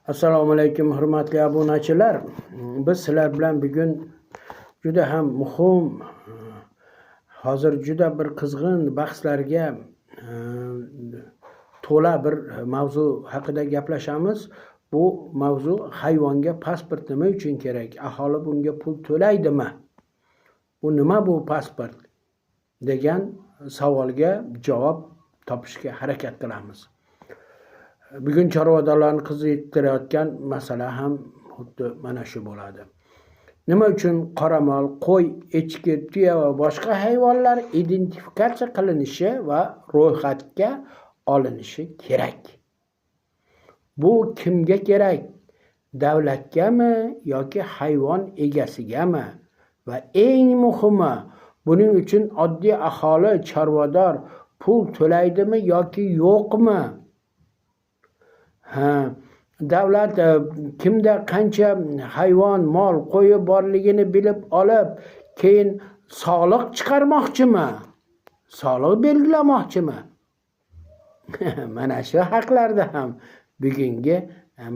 Assalomu alaykum hurmatli obunachilar. Biz sizlar bilan bugun juda ham muhim, hozir juda bir qizg'in bahslarga to'la bir mavzu haqida gaplashamiz. Bu mavzu hayvonga pasport nima uchun kerak? Aholi bunga pul to'laydimi? Bu nima bu pasport degan savolga javob topishga harakat qilamiz. Bugun chorvadorlarni qiziqtirayotgan masala ham xuddi mana shu bo'ladi. Nima uchun qoramol, qo'y, echki, tuya va boshqa hayvonlar identifikatsiya qilinishi va ro'yxatga olinishi kerak? Bu kimga kerak? Davlatgami yoki hayvon egasigami? Va eng muhimi, buning uchun oddiy aholi, chorvador pul to'laydimi yoki yo'qmi? Davlat kimda qancha hayvon, mol, qo'yi borligini bilib olib, keyin soliq chiqarmoqchimi? Soliq belgilamoqchimi? Mana shu haqlarda ham bugungi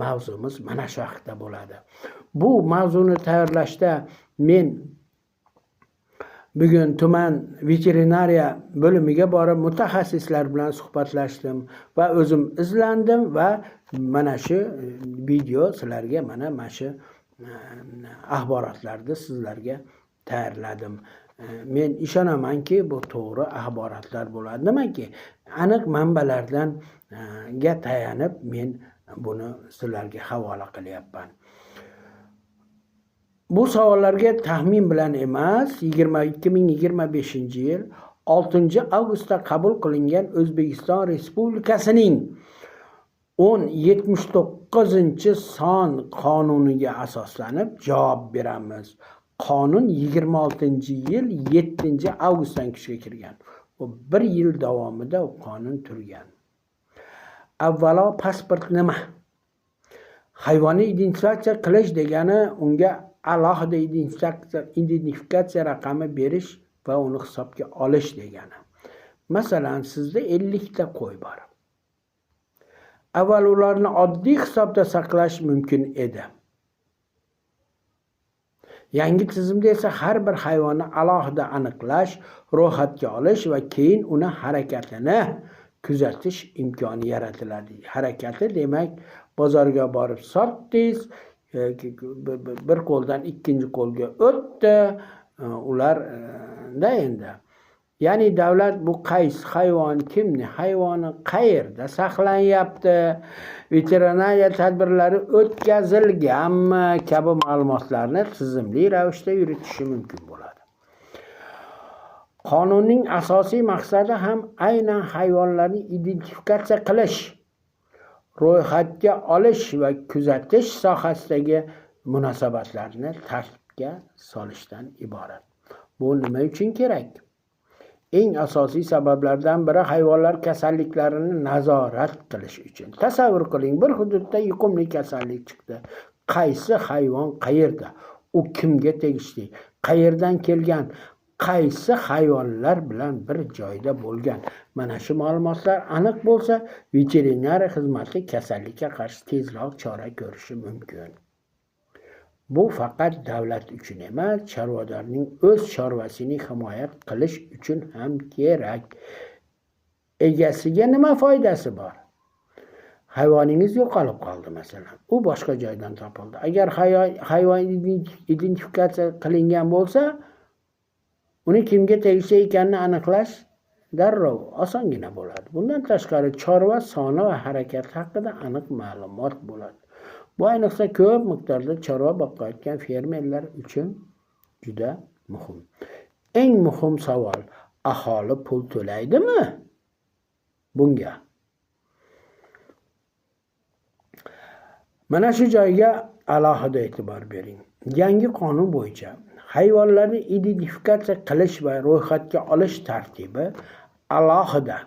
mavzumiz mana shu haqda bo'ladi. Bu mavzuni tayyorlashda men bugun tuman veterinariya bo'limiga borib mutaxassislar bilan suhbatlashdim va o'zim izlandim va mana shu video sizlarga mana shu axborotlarni sizlarga tayyorladim. Men ishonamanki, bu to'g'ri axborotlar bo'ladi. Nimaki, aniq manbalardan tayanib men buni sizlarga havola qilyapman. Bu savollarga taxmin bilan emas, 2025-yil 6-avgustda qabul qilingan O'zbekiston Respublikasining 1079-son qonuniga asoslanib javob beramiz. Qonun 26-yil 7-avgustdan kuchga kirgan. Bu 1 yil davomida u qonun turgan. Avvalo, pasport nima? Hayvonni identifikatsiya qilish degani unga alohida identifikatsiya raqami berish va uni hisobga olish degani. Masalan, sizda 50 ta qo'y bor. Avval ularni oddiy hisobda saqlash mumkin edi. Yangi tizimda esa har bir hayvonni alohida aniqlash, ro'yxatga olish va keyin uni harakatini kuzatish imkoni yaratiladi. Harakati demak, bozorga borib sotdingiz, bir qo'ldan ikkinchi qo'lga o'tdi, ularda endi. Ya'ni davlat bu qaysi hayvon, kimni hayvoni, qayerda saqlanyapti, veterinariya tadbirlari o'tkazilganmi kabi ma'lumotlarni tizimli ravishda yuritishi mumkin bo'ladi. Qonunning asosiy maqsadi ham aynan hayvonlarni identifikatsiya qilish, ro'yxatga olish va kuzatish sohasidagi munosabatlarni tartibga solishdan iborat. Bu nima uchun kerak? Eng asosiy sabablardan biri hayvonlar kasalliklarini nazorat qilish uchun. Tasavvur qiling, bir hududda yuqumli kasallik chiqdi. Qaysi hayvon qayerda? U kimga tegishli? Qayerdan kelgan? Qaysi hayvonlar bilan bir joyda bo'lgan? Mana shu ma'lumotlar aniq bo'lsa, veterinariya xizmati kasallikka qarshi tezroq chora ko'rishi mumkin. Bu faqat davlat uchun emas, chorvadorning o'z chorvasini himoya qilish uchun ham kerak. Egasiga nima foydasi bor? Hayvoningiz yo'qolib qoldi masalan. U boshqa joydan topildi. Agar hayvon identifikatsiya qilingan bo'lsa, uni kimga tegishli ekanini aniqlash darrov osongina bo'ladi. Bundan tashqari chorva soni va harakati haqida aniq ma'lumot bo'ladi. Bu ayniqsa ko'p miqdorda chorva boqayotgan fermerlar uchun juda muhim. Eng muhim savol, aholi pul to'laydimi bunga? Mana shu joyga alohida e'tibor bering. Yangi qonun bo'yicha hayvonlarni identifikatsiya qilish va ro'yxatga olish tartibi alohida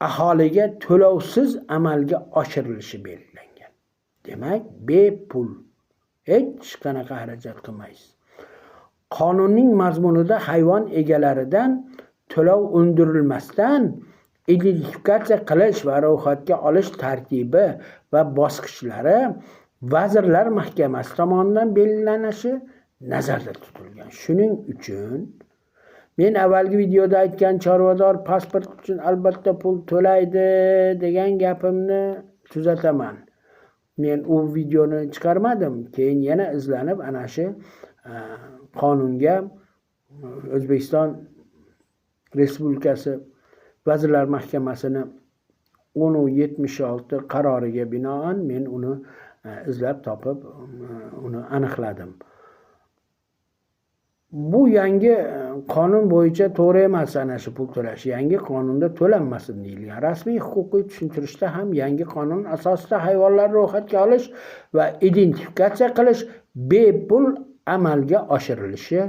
aholiga to'lovsiz amalga oshirilishi belgilangan. Demak, bepul, hech qanaqa xarajat qilmaysiz. Qonunning mazmunida hayvon egalaridan to'lov undirilmasdan identifikatsiya qilish va ro'yxatga olish tartibi va bosqichlari Vazirlar Mahkamasi tomonidan belgilanishi nazarda tutilgan. Shuning uchun men avvalgi videoda aytgan chorvador pasport uchun albatta pul to'laydi degan gapimni tuzataman. Men u videoni chiqarmadim. Keyin yana izlanib ana shu qonunga O'zbekiston Respublikasi Vazirlar Mahkamasining 1076 qaroriga binoan men uni izlab topib uni aniqladim. Bu yangi qonun bo'yicha to'g'ri emas ana shu pul to'lash. Yangi qonunda to'lanmasin deyilgan. Rasmiy huquqiy tushuntirishda ham yangi qonun asosida hayvonlarni ro'yxatga olish va identifikatsiya qilish bepul amalga oshirilishi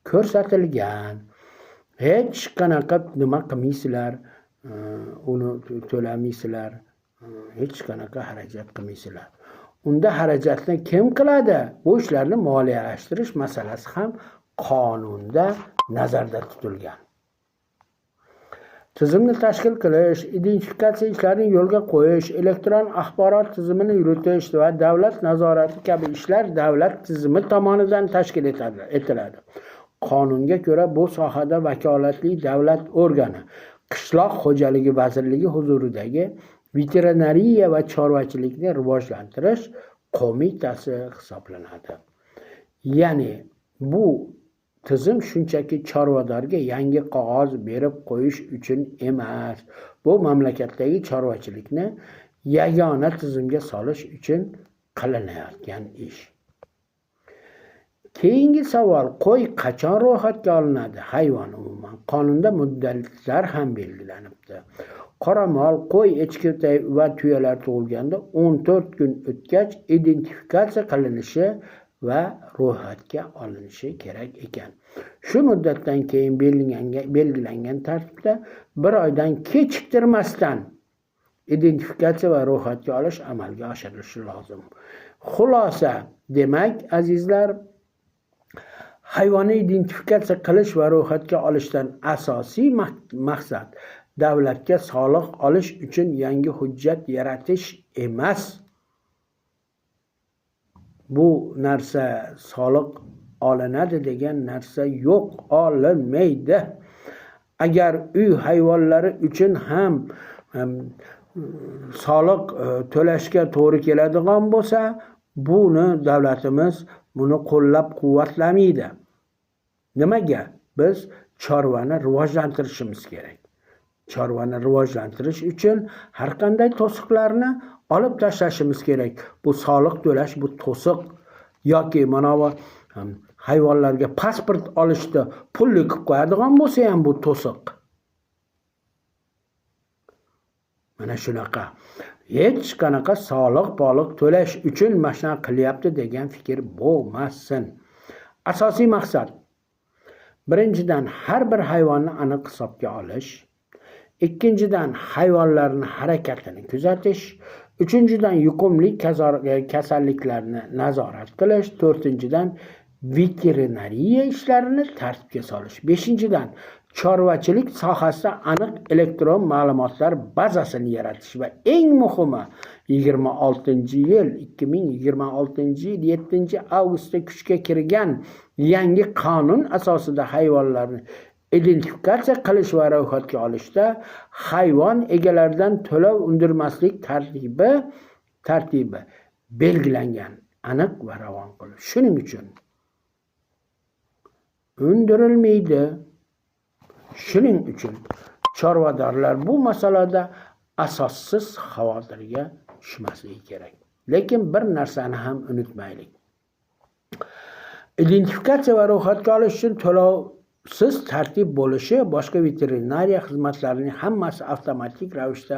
ko'rsatilgan. Hech qanaqa nima qilmaysizlar, uni to'lamaysizlar, hech qanaqa xarajat qilmaysizlar. Unda xarajatni kim qiladi? Bu ishlarni moliyalashtirish masalasi ham qonunda nazarda tutilgan. Tizimni tashkil qilish, identifikatsiya ishlarini yo'lga qo'yish, elektron axborot tizimini yuritish va davlat nazorati kabi ishlar davlat tizimi tomonidan tashkil etiladi. Qonunga ko'ra bu sohada vakolatli davlat organi Qishloq xo'jaligi vazirligi huzuridagi veterinariya va chorvachilikni rivojlantirish qo'mitasi hisoblanadi. Ya'ni bu tizim shunchaki chorvadorga yangi qog'oz berib qo'yish uchun emas. Bu mamlakatdagi chorvachilikni yagona tizimga solish uchun qilinayotgan ish. Keyingi savol, qo'y qachon ro'yxatga olinadi? Hayvon umuman qonunda muddatlar ham belgilanibdi. Qoramol, qo'y, echki va tuyalar tug'ilganda 14 kun o'tgach identifikatsiya qilinishi va ro'yxatga olinishi kerak ekan. Shu muddatdan keyin belgilangan tartibda 1 oydan kechiktirmasdan identifikatsiya va ro'yxatga olish amalga oshirilishi lozim. Xulosa, demak azizlar, hayvonni identifikatsiya qilish va ro'yxatga olishdan asosiy maqsad davlatga soliq olish uchun yangi hujjat yaratish emas. Bu narsa soliq olinadi degan narsa yo'q, olinmaydi. Agar uy hayvonlari uchun ham soliq to'lashga to'g'ri keladigan bo'lsa, buni davlatimiz buni qo'llab-quvvatlamaydi. Nimaga? Biz chorvani rivojlantirishimiz kerak. Chorvani rivojlantirish uchun har qanday to'siqlarni olib tashlashimiz kerak. Bu soliq to'lash, bu to'siq yoki mana bu hayvonlarga pasport olishda pulli qilib qo'yadigan bo'lsa ham bu to'siq. Mana shunaqa. Hech qanaqa soliq to'lash uchun mashina qilyapti degan fikr bo'lmasin. Asosiy maqsad: birinchidan har bir hayvonni aniq hisobga olish, ikkinchidan hayvonlarning harakatini kuzatish, uchinchidan yuqumli kasalliklarni nazorat qilish, to'rtinchidan veterinariya ishlarini tartibga solish, beshinchidan chorvachilik sohasida aniq elektron ma'lumotlar bazasini yaratish va eng muhimi 2026-yil 7-avgustda kuchga kirgan yangi qonun asosida hayvonlarni identifikatsiya qilish va ro'yxatga olishda hayvon egalaridan to'lov undirmaslik tartibi belgilangan, aniq va ravon qilish. Shuning uchun undirilmaydi. Shuning uchun chorvadorlar bu masalada asossiz xavotirga tushmasligi kerak. Lekin bir narsani ham unutmaylik. Identifikatsiya va ro'yxatga olish uchun to'lovsiz tartib bo'lishi boshqa veterinariya xizmatlarining hammasi avtomatik ravishda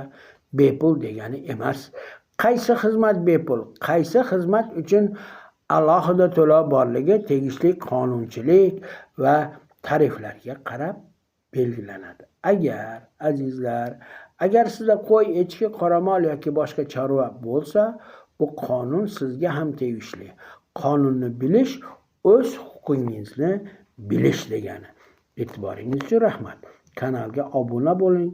bepul degani emas. Qaysi xizmat bepul, qaysi xizmat uchun alohida to'lov borligi tegishli qonunchilik va tariflarga qarab belgilanadi. Agar sizda qo'y, echki, qoramol yoki boshqa chorva bo'lsa, bu qonun sizga ham tegishli. Qonunni bilish o'z huquqingizni bilish degani. E'tiboringiz uchun rahmat. Kanalga obuna bo'ling.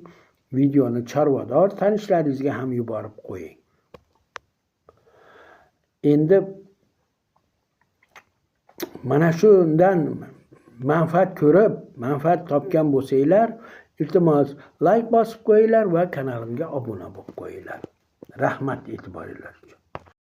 videoni chorvador tanishlaringizga ham yuborib qo'ying. Endi mana shundan manfaat ko'rib, manfaat topgan bo'lsanglar, iltimos like bosib qo'yinglar va kanalimga obuna bo'lib qo'yinglar. Rahmat e'tiboringlar uchun.